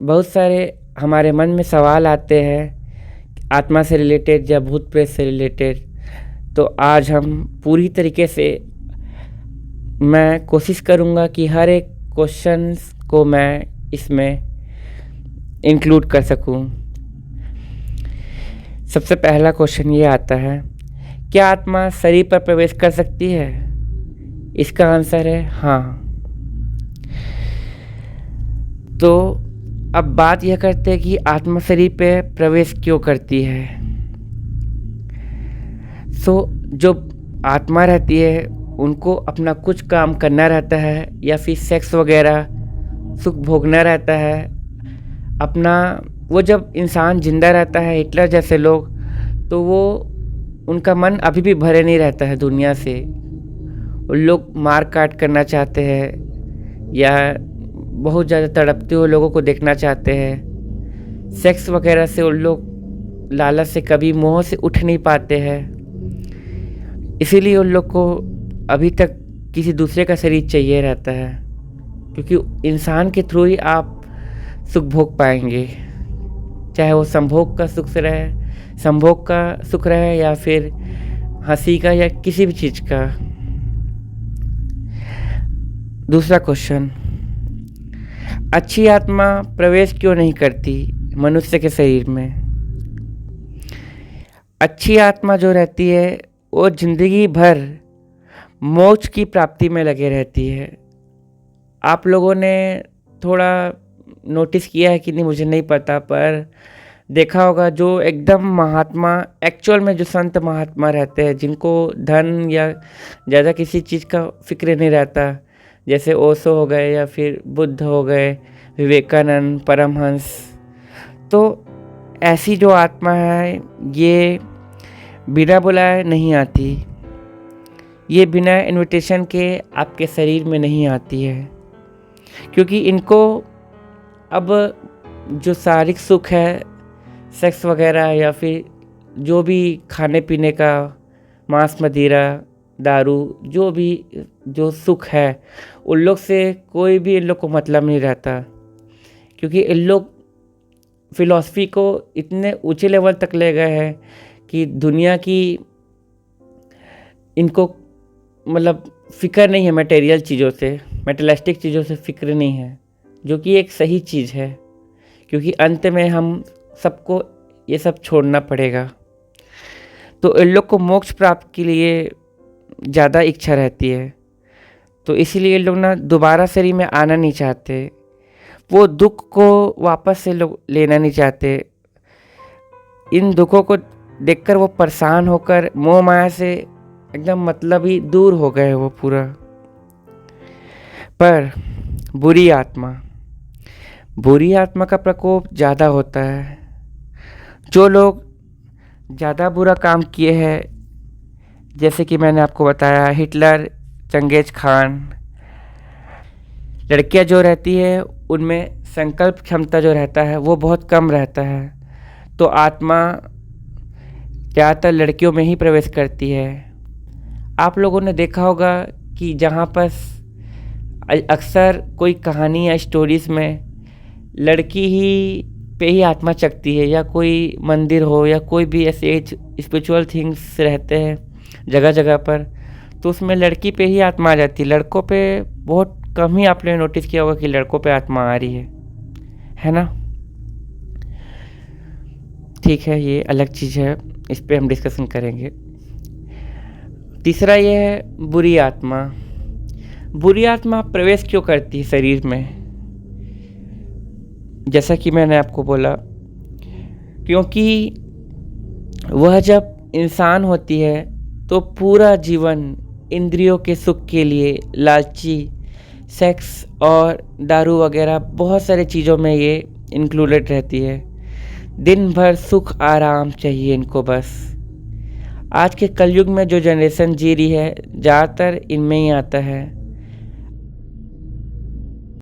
बहुत सारे हमारे मन में सवाल आते हैं आत्मा से रिलेटेड या भूत प्रेत से रिलेटेड। तो आज हम पूरी तरीके से मैं कोशिश करूँगा कि हर एक क्वेश्चंस को मैं इसमें इंक्लूड कर सकूँ। सबसे पहला क्वेश्चन ये आता है, क्या आत्मा शरीर पर प्रवेश कर सकती है? इसका आंसर है हाँ। तो अब बात यह करते हैं कि आत्मा शरीर पे प्रवेश क्यों करती है। जो आत्मा रहती है उनको अपना कुछ काम करना रहता है या फिर सेक्स वगैरह सुख भोगना रहता है अपना। वो जब इंसान जिंदा रहता है, हिटलर जैसे लोग, तो वो उनका मन अभी भी भरे नहीं रहता है दुनिया से। वो लोग मार काट करना चाहते हैं या बहुत ज़्यादा तड़पते हुए लोगों को देखना चाहते हैं। सेक्स वगैरह से उन लोग लालच से कभी मोह से उठ नहीं पाते हैं। इसीलिए उन लोग को अभी तक किसी दूसरे का शरीर चाहिए रहता है, क्योंकि इंसान के थ्रू ही आप सुख भोग पाएंगे, चाहे वो संभोग का सुख रहे या फिर हंसी का या किसी भी चीज़ का। दूसरा क्वेश्चन, अच्छी आत्मा प्रवेश क्यों नहीं करती मनुष्य के शरीर में? अच्छी आत्मा जो रहती है वो जिंदगी भर मोक्ष की प्राप्ति में लगे रहती है। आप लोगों ने थोड़ा नोटिस किया है कि नहीं मुझे नहीं पता, पर देखा होगा जो एकदम महात्मा, एक्चुअल में जो संत महात्मा रहते हैं, जिनको धन या ज़्यादा किसी चीज़ का फिक्र नहीं रहता, जैसे ओशो हो गए या फिर बुद्ध हो गए, विवेकानंद, परमहंस, तो ऐसी जो आत्मा है ये बिना बुलाए नहीं आती, ये बिना इनविटेशन के आपके शरीर में नहीं आती है। क्योंकि इनको अब जो शारीरिक सुख है, सेक्स वगैरह या फिर जो भी खाने पीने का, मांस मदिरा, दारू, जो सुख है, उन लोग से कोई भी इन लोग को मतलब नहीं रहता। क्योंकि इन लोग फिलॉसफी को इतने ऊंचे लेवल तक ले गए हैं कि दुनिया की इनको मतलब फ़िक्र नहीं है मटेरियल चीज़ों से, मेटलिस्टिक चीज़ों से फ़िक्र नहीं है, जो कि एक सही चीज़ है, क्योंकि अंत में हम सबको ये सब छोड़ना पड़ेगा। तो इन लोग को मोक्ष प्राप्त के लिए ज़्यादा इच्छा रहती है, तो इसीलिए लोग ना दोबारा शरीर में आना नहीं चाहते, वो दुख को वापस से लोग लेना नहीं चाहते। इन दुखों को देखकर वो परेशान होकर मोह माया से एकदम मतलब ही दूर हो गए वो पूरा। पर बुरी आत्मा का प्रकोप ज़्यादा होता है। जो लोग ज़्यादा बुरा काम किए हैं, जैसे कि मैंने आपको बताया हिटलर, चंगेज खान, लड़कियां जो रहती है उनमें संकल्प क्षमता जो रहता है वो बहुत कम रहता है, तो आत्मा ज़्यादातर लड़कियों में ही प्रवेश करती है। आप लोगों ने देखा होगा कि जहाँ पर अक्सर कोई कहानी या स्टोरीज़ में लड़की ही पे ही आत्मा चकती है, या कोई मंदिर हो या कोई भी ऐसे स्पिरिचुअल थिंग्स रहते हैं जगह जगह पर, तो उसमें लड़की पे ही आत्मा आ जाती है। लड़कों पे बहुत कम ही आपने नोटिस किया होगा कि लड़कों पे आत्मा आ रही है ना? ठीक है, ये अलग चीज़ है, इस पे हम डिस्कशन करेंगे। तीसरा ये है बुरी आत्मा प्रवेश क्यों करती है शरीर में? जैसा कि मैंने आपको बोला, क्योंकि वह जब इंसान होती है तो पूरा जीवन इंद्रियों के सुख के लिए लालची, सेक्स और दारू वगैरह बहुत सारे चीज़ों में ये इंक्लूडेड रहती है। दिन भर सुख आराम चाहिए इनको बस। आज के कलयुग में जो जनरेशन जी रही है ज़्यादातर इनमें ही आता है।